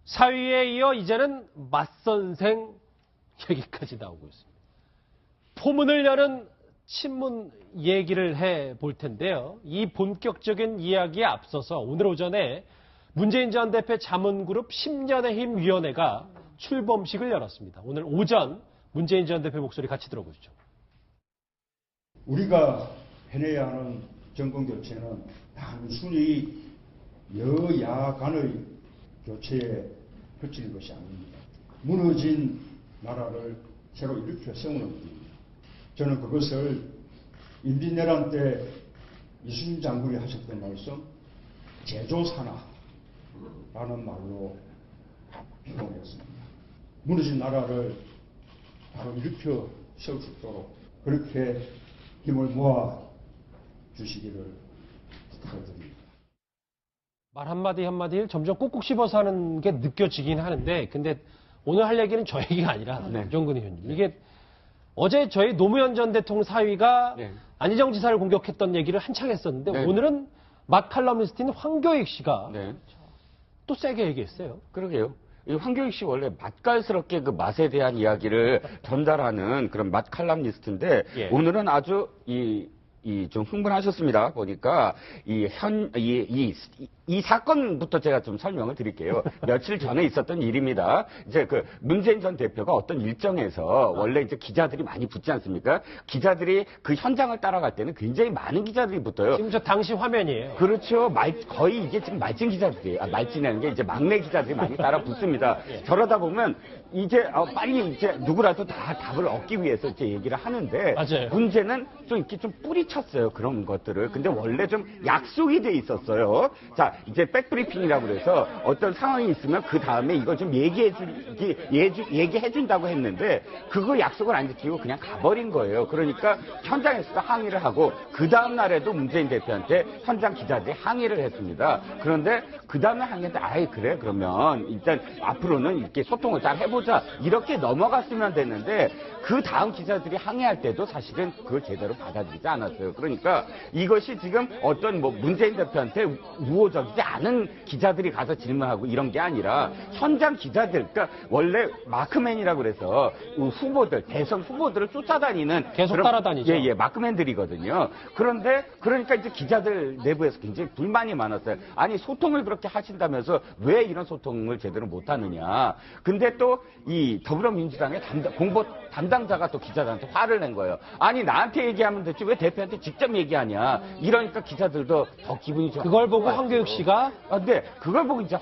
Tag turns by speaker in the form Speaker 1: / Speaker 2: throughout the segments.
Speaker 1: 사위에 이어 이제는 맞선생 얘기까지 나오고 있습니다. 포문을 여는 친문 얘기를 해볼 텐데요. 이 본격적인 이야기에 앞서서 오늘 오전에 문재인 전 대표 자문그룹 10년의 힘 위원회가 출범식을 열었습니다. 오늘 오전 문재인 전 대표 목소리 같이 들어보시죠.
Speaker 2: 우리가 해내야 하는 정권교체는 단순히 여야 간의 교체에 그치는 것이 아닙니다. 무너진 나라를 새로 일으켜 세우는 것입니다. 저는 그것을 임진왜란 때 이순신 장군이 하셨던 말씀, 제조산하라는 말로 표현했습니다. 무너진 나라를 바로 일으켜 세울 수 있도록 그렇게 힘을 모아 주시기를 부탁드립니다.
Speaker 1: 말 한마디 한마디를 점점 꾹꾹 씹어서 하는 게 느껴지긴 하는데, 근데 오늘 할 얘기는 저 얘기가 아니라 유정근 의원님. 이게 어제 저희 노무현 전 대통령 사위가 안희정 지사를 공격했던 얘기를 한창 했었는데 오늘은 맛 칼럼니스트인 황교익 씨가 또 세게 얘기했어요.
Speaker 3: 그러게요. 이 황교익 씨 원래 맛깔스럽게 그 맛에 대한 이야기를 전달하는 그런 맛 칼럼니스트인데 오늘은 아주 좀 흥분하셨습니다. 보니까 이 사건부터 제가 좀 설명을 드릴게요. 며칠 전에 있었던 일입니다. 이제 그 문재인 전 대표가 어떤 일정에서 원래 이제 기자들이 많이 붙지 않습니까? 기자들이 그 현장을 따라갈 때는 굉장히 많은 기자들이 붙어요.
Speaker 1: 지금 저 당시 화면이에요.
Speaker 3: 그렇죠. 거의 이게 지금 말진 기자들이, 말진이라는 게 이제 막내 기자들이 많이 따라 붙습니다. 저러다 보면 이제 빨리 이제 누구라도 다 답을 얻기 위해서 이제 얘기를 하는데
Speaker 1: 맞아요.
Speaker 3: 문제는 좀 이렇게 좀 뿌리쳤어요. 그런 것들을. 근데 원래 좀 약속이 돼 있었어요. 자, 이제 백브리핑이라고 그래서 어떤 상황이 있으면 그 다음에 이거 좀 얘기해 준다고 했는데 그거 약속을 안 지키고 그냥 가버린 거예요. 그러니까 현장에서도 항의를 하고 그 다음 날에도 문재인 대표한테 현장 기자들이 항의를 했습니다. 그런데 그 다음에 항의했는데 아이 그래 그러면 일단 앞으로는 이렇게 소통을 잘 해보자 이렇게 넘어갔으면 됐는데 그 다음 기자들이 항의할 때도 사실은 그걸 제대로 받아들이지 않았어요. 그러니까 이것이 지금 어떤 문재인 대표한테 우호적이지 않은 기자들이 가서 질문하고 이런 게 아니라 현장 기자들, 그러니까 원래 마크맨이라고 그래서 후보들, 대선 후보들을 쫓아다니는
Speaker 1: 계속 따라다니죠.
Speaker 3: 마크맨들이거든요. 그런데 그러니까 이제 기자들 내부에서 굉장히 불만이 많았어요. 아니 소통을 그렇게 하신다면서 왜 이런 소통을 제대로 못하느냐. 근데 또 이 더불어민주당의 공보 담당자가 또 기자들한테 화를 낸 거예요. 아니 나한테 얘기하면 됐지 왜 대표한테 직접 얘기하냐. 이러니까 기자들도 더 기분이 좀
Speaker 1: 그걸 보고 황교익 씨가
Speaker 3: 근데 그걸 보고 이제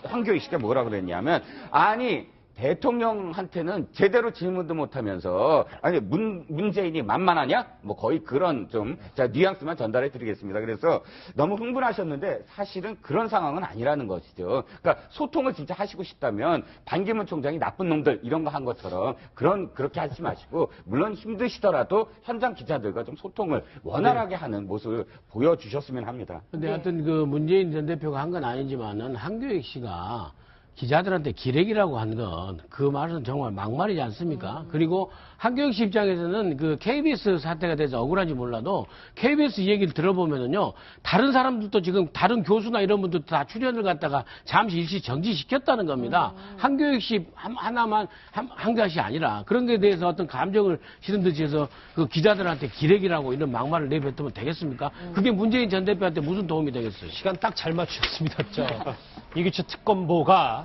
Speaker 3: 황교익 씨가 뭐라 그랬냐면 아니 대통령한테는 제대로 질문도 못하면서 아니 문재인이 만만하냐? 뭐 거의 그런 좀 뉘앙스만 전달해 드리겠습니다. 그래서 너무 흥분하셨는데 사실은 그런 상황은 아니라는 것이죠. 그러니까 소통을 진짜 하시고 싶다면 반기문 총장이 나쁜 놈들 이런 거 한 것처럼 그렇게 하지 마시고 물론 힘드시더라도 현장 기자들과 좀 소통을 원활하게 하는 모습을 보여주셨으면 합니다.
Speaker 4: 근데 하여튼 그 문재인 전 대표가 한 건 아니지만은 황교익 씨가 기자들한테 기레기라고 한 건 그 말은 정말 막말이지 않습니까? 그리고 황교익 씨 입장에서는 그 KBS 사태가 돼서 억울한지 몰라도 KBS 얘기를 들어보면은요 다른 사람들도 지금 다른 교수나 이런 분들 다 출연을 갖다가 잠시 일시 정지시켰다는 겁니다. 황교익 씨 하나만 황교익 씨 아니라 그런 게 대해서 어떤 감정을 실은 듯이 해서 그 기자들한테 기레기라고 이런 막말을 내뱉으면 되겠습니까? 그게 문재인 전 대표한테 무슨 도움이 되겠어요?
Speaker 1: 시간 딱 잘 맞추셨습니다. 이규철 특검보가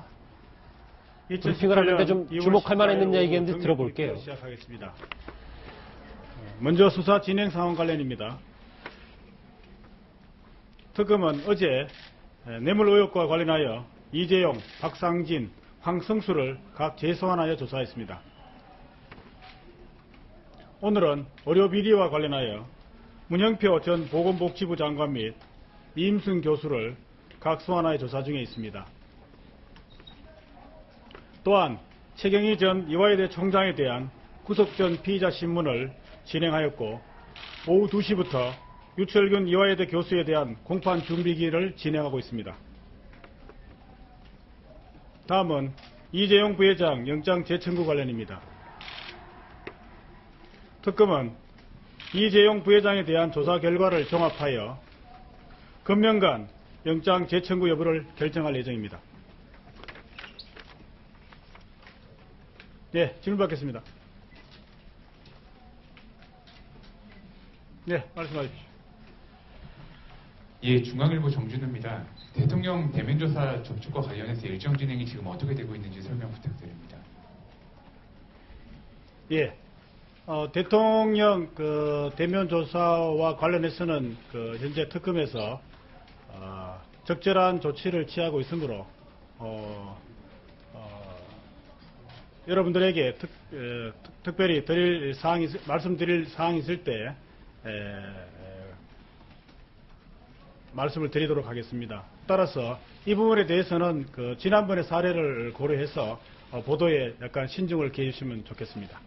Speaker 1: 브리핑을 하는데 좀 주목할 만한 얘기인데 들어볼게요.
Speaker 5: 시작하겠습니다. 먼저 수사 진행 상황 관련입니다. 특검은 어제 뇌물 의혹과 관련하여 이재용, 박상진, 황성수를 각 재소환하여 조사했습니다. 오늘은 의료 비리와 관련하여 문영표 전 보건복지부 장관 및 이임순 교수를 각 소환하여 조사 중에 있습니다. 또한 최경희 전 이화여대 총장에 대한 구속 전 피의자 신문을 진행하였고 오후 2시부터 유철균 이화여대 교수에 대한 공판 준비기를 진행하고 있습니다. 다음은 이재용 부회장 영장 재청구 관련입니다. 특검은 이재용 부회장에 대한 조사 결과를 종합하여 금년간 영장 재청구 여부를 결정할 예정입니다. 네, 질문 받겠습니다. 네, 말씀하십시오.
Speaker 6: 예, 중앙일보 정준우입니다. 대통령 대면조사 접촉과 관련해서 일정 진행이 지금 어떻게 되고 있는지 설명 부탁드립니다.
Speaker 5: 예, 대통령 그 대면 조사와 관련해서는 그 현재 특검에서 적절한 조치를 취하고 있으므로 여러분들에게 특별히 말씀드릴 사항이 있을 때 말씀을 드리도록 하겠습니다. 따라서 이 부분에 대해서는 그 지난번의 사례를 고려해서 보도에 약간 신중을 기해 주시면 좋겠습니다.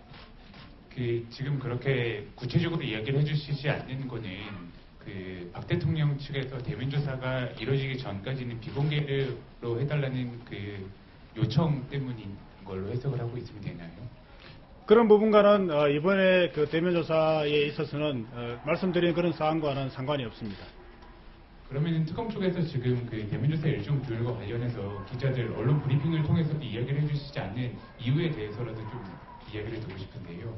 Speaker 6: 지금 그렇게 구체적으로 이야기를 해주시지 않는 거는 박 대통령 측에서 대면조사가 이루어지기 전까지는 비공개로 해달라는 그 요청 때문인 걸로 해석을 하고 있으면 되나요?
Speaker 5: 그런 부분과는 이번에 그 대면조사에 있어서는 말씀드린 그런 사항과는 상관이 없습니다.
Speaker 6: 그러면 특검 쪽에서 지금 그 대면조사 일정 조율과 관련해서 기자들 언론 브리핑을 통해서도 이야기를 해주시지 않는 이유에 대해서라도 좀 이야기를 듣고 싶은데요.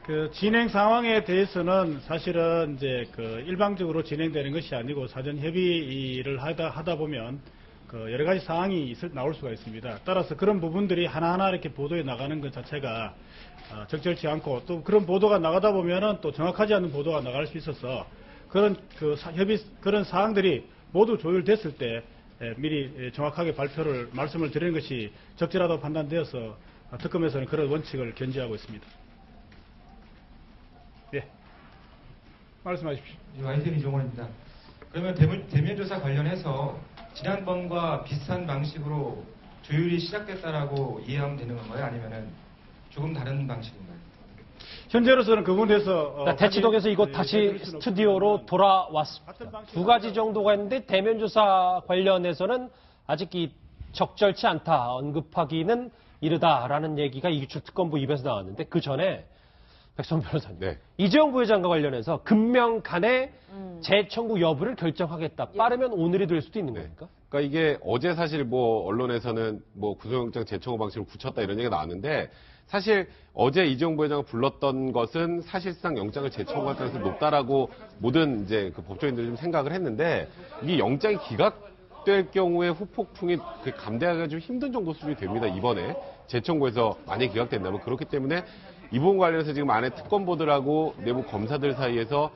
Speaker 5: 그 진행 상황에 대해서는 사실은 이제 그 일방적으로 진행되는 것이 아니고 사전 협의를 하다 보면 그 여러 가지 상황이 나올 수가 있습니다. 따라서 그런 부분들이 하나하나 이렇게 보도에 나가는 것 자체가 적절치 않고 또 그런 보도가 나가다 보면은 또 정확하지 않은 보도가 나갈 수 있어서 그런 그런 사항들이 모두 조율됐을 때 미리 정확하게 말씀을 드리는 것이 적절하다고 판단되어서 특검에서는 그런 원칙을 견지하고 있습니다. 예, 말씀하십시오.
Speaker 7: YTN 이종원입니다. 그러면 대면조사 관련해서 지난번과 비슷한 방식으로 조율이 시작됐다라고 이해하면 되는 건가요? 아니면은 조금 다른 방식인가요?
Speaker 5: 현재로서는 그 부분에서
Speaker 1: 대치동에서 이곳 다시 스튜디오로 돌아왔습니다. 두 가지 정도가 있는데 대면조사 관련해서는 아직 적절치 않다, 언급하기는 이르다라는 얘기가 이규철 특검부 입에서 나왔는데 그 전에 백선 변호사님,
Speaker 8: 네.
Speaker 1: 이재용 부회장과 관련해서 금명간에 재청구 여부를 결정하겠다. 빠르면 오늘이 될 수도 있는 겁니까?
Speaker 8: 그러니까 이게 어제 사실 뭐 언론에서는 뭐 구속영장 재청구 방식을 굳혔다 이런 얘기가 나왔는데 사실 어제 이재용 부회장을 불렀던 것은 사실상 영장을 재청구할 가능성이 높다라고 모든 이제 그 법조인들이 좀 생각을 했는데 이게 영장이 기각될 경우에 후폭풍이 감당하기가 좀 힘든 정도 수준이 됩니다. 이번에 재청구에서 만약에 기각된다면 그렇기 때문에 이 부분 관련해서 지금 안에 특검보들하고 내부 검사들 사이에서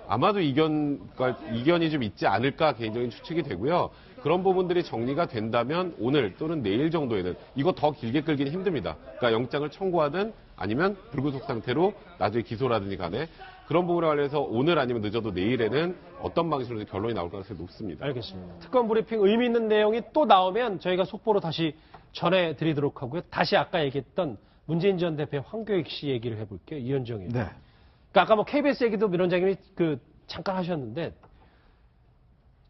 Speaker 8: 아마도 이견이 좀 있지 않을까 개인적인 추측이 되고요. 그런 부분들이 정리가 된다면 오늘 또는 내일 정도에는 이거 더 길게 끌기는 힘듭니다. 그러니까 영장을 청구하든 아니면 불구속 상태로 나중에 기소라든지 간에 그런 부분에 관해서 오늘 아니면 늦어도 내일에는 어떤 방식으로 결론이 나올 가능성이 높습니다.
Speaker 1: 알겠습니다. 특검 브리핑 의미 있는 내용이 또 나오면 저희가 속보로 다시 전해드리도록 하고요. 다시 아까 얘기했던 문재인 전 대표의 황교익 씨 얘기를 해볼게요. 이현정 의원.
Speaker 2: 네.
Speaker 1: 그러니까 아까 뭐 KBS 얘기도 위원장님이 잠깐 하셨는데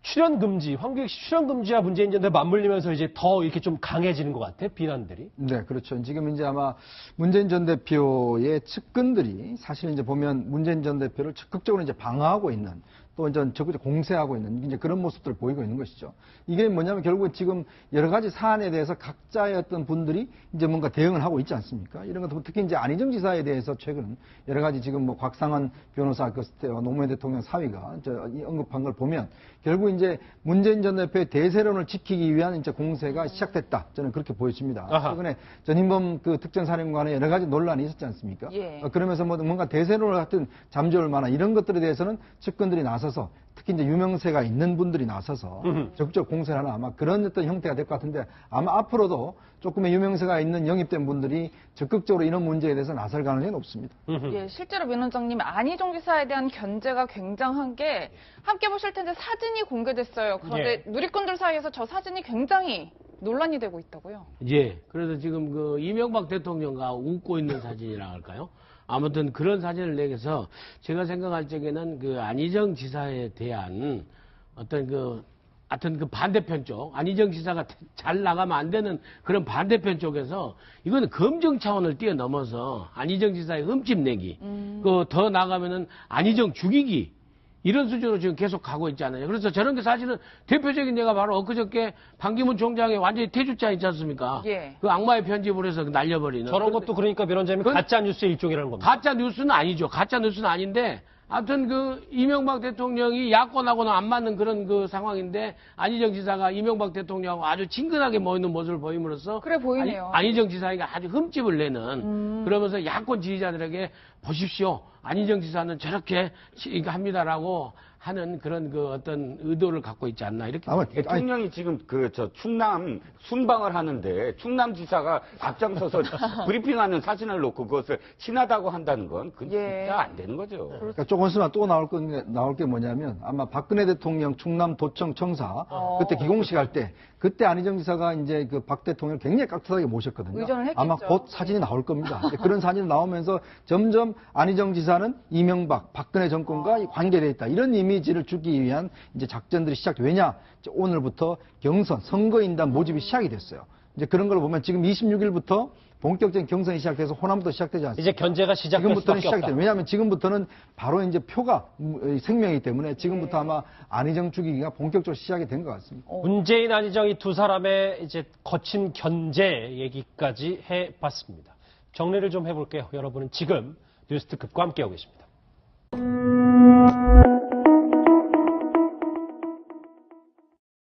Speaker 1: 출연 금지, 황교익 씨 출연 금지와 문재인 전 대표 맞물리면서 이제 더 이렇게 좀 강해지는 것 같아요. 비난들이.
Speaker 9: 네, 그렇죠. 지금 이제 아마 문재인 전 대표의 측근들이 사실 이제 보면 문재인 전 대표를 적극적으로 이제 방어하고 있는 또 이제 적극적으로 공세하고 있는 이제 그런 모습들을 보이고 있는 것이죠. 이게 뭐냐면 결국 지금 여러 가지 사안에 대해서 각자의 어떤 분들이 이제 뭔가 대응을 하고 있지 않습니까? 이런 것도 특히 이제 안희정 지사에 대해서 최근 여러 가지 지금 뭐 곽상원 변호사 노무현 대통령 사위가 언급한 걸 보면 결국 이제 문재인 전 대표의 대세론을 지키기 위한 이제 공세가 시작됐다. 저는 그렇게 보여집니다.
Speaker 1: 아하.
Speaker 9: 최근에 전인범 특정사령관의 여러 가지 논란이 있었지 않습니까?
Speaker 10: 예.
Speaker 9: 그러면서 뭔가 대세론을 하여튼 잠재울 만한 이런 것들에 대해서는 측근들이 나서서 특히 이제 유명세가 있는 분들이 나서서 적극적 공세를 하는 아마 그런 어떤 형태가 될 것 같은데 아마 앞으로도 조금의 유명세가 있는 영입된 분들이 적극적으로 이런 문제에 대해서 나설 가능성이 높습니다.
Speaker 10: 예, 실제로 민 원장님 안희정 지사에 대한 견제가 굉장한 게 함께 보실 텐데 사진이 공개됐어요. 그런데 누리꾼들 사이에서 저 사진이 굉장히 논란이 되고 있다고요.
Speaker 4: 예. 그래서 지금 그 이명박 대통령과 웃고 있는 사진이라 할까요? 아무튼 그런 사진을 내서 제가 생각할 적에는 그 안희정 지사에 대한 어떤 하여튼 그 반대편 쪽, 안희정 지사가 잘 나가면 안 되는 그런 반대편 쪽에서 이거는 검증 차원을 뛰어넘어서 안희정 지사의 흠집 내기, 더 나가면은 안희정 죽이기, 이런 수준으로 지금 계속 가고 있지 않느냐. 그래서 저런 게 사실은 대표적인 예가 바로 엊그저께 반기문 총장의 완전히 퇴주자 있지 않습니까?
Speaker 10: 예.
Speaker 4: 그 악마의 편집을 해서 날려버리는.
Speaker 1: 저런 것도 그러니까 변호사님 가짜 뉴스의 일종이라는 겁니다.
Speaker 4: 가짜 뉴스는 아니죠. 가짜 뉴스는 아닌데, 아무튼 그 이명박 대통령이 야권하고는 안 맞는 그런 그 상황인데, 안희정 지사가 이명박 대통령하고 아주 친근하게 모이는 모습을 보임으로써
Speaker 10: 그래 보이네요.
Speaker 4: 안희정 지사가 아주 흠집을 내는 그러면서 야권 지지자들에게 보십시오. 안희정 지사는 저렇게 합니다라고 하는 그런 그 어떤 의도를 갖고 있지 않나 이렇게.
Speaker 3: 대통령이 지금 그 저 충남 순방을 하는데 충남지사가 앞장서서 브리핑하는 사진을 놓고 그것을 친하다고 한다는 건 그건
Speaker 10: 예.
Speaker 3: 진짜 안 되는 거죠.
Speaker 9: 그러니까 조금 있으면 또 나올 게 뭐냐면 아마 박근혜 대통령 충남도청 청사 그때 기공식 할 때 그때 안희정 지사가 이제 그 박 대통령을 굉장히 깍듯하게 모셨거든요.
Speaker 10: 의전을 했겠죠.
Speaker 9: 아마 곧 사진이 나올 겁니다. 그런 사진이 나오면서 점점 안희정 지사는 이명박, 박근혜 정권과 관계되어 있다. 이런 이미지를 주기 위한 이제 작전들이 시작. 왜냐? 이제 오늘부터 경선, 선거인단 모집이 시작이 됐어요. 이제 그런 걸 보면 지금 26일부터 본격적인 경선이 시작돼서 호남부터 시작되지 않습니까?
Speaker 1: 이제 견제가 시작될
Speaker 9: 지금부터는
Speaker 1: 수밖에 없다.
Speaker 9: 시작돼요. 왜냐하면 지금부터는 바로 이제 표가 생명이기 때문에 지금부터 아마 안희정 죽이기가 본격적으로 시작이 된 것 같습니다.
Speaker 1: 문재인, 안희정 이 두 사람의 이제 거친 견제 얘기까지 해봤습니다. 정리를 좀 해볼게요. 여러분은 지금 뉴스특급과 함께하고 계십니다.